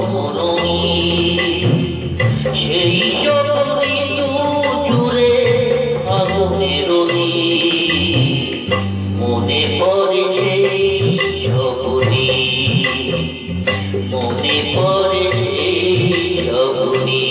মরণী সেই সব ঋতু জুড়ে আগুনের মনে পড়ে সেই সবুনি মনে পড়ে সেই সবুনি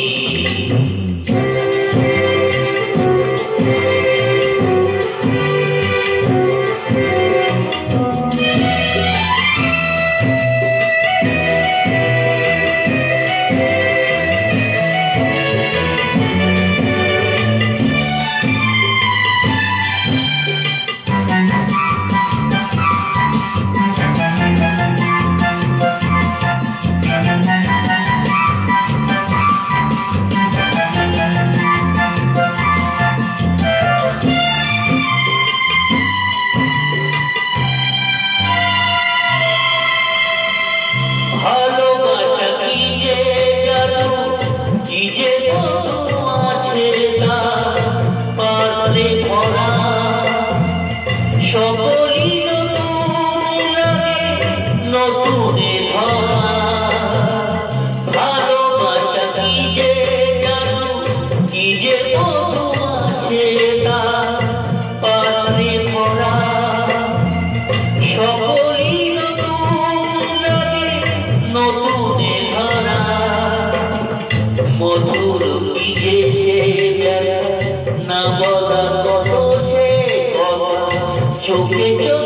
ভালোবাসা কি যে জাদু কি যে মধু আছে তার পাত্রে ভরা সকলই নতুন লাগে নতুনে ভরা ভালোবাসা কি যে জাদু কি যে মধু আছে তার পাত্রে ভরা সকলই নতুনে ধরা মধুর কি যে সে বেলা না বলা কত সে কথা চোখে চোখে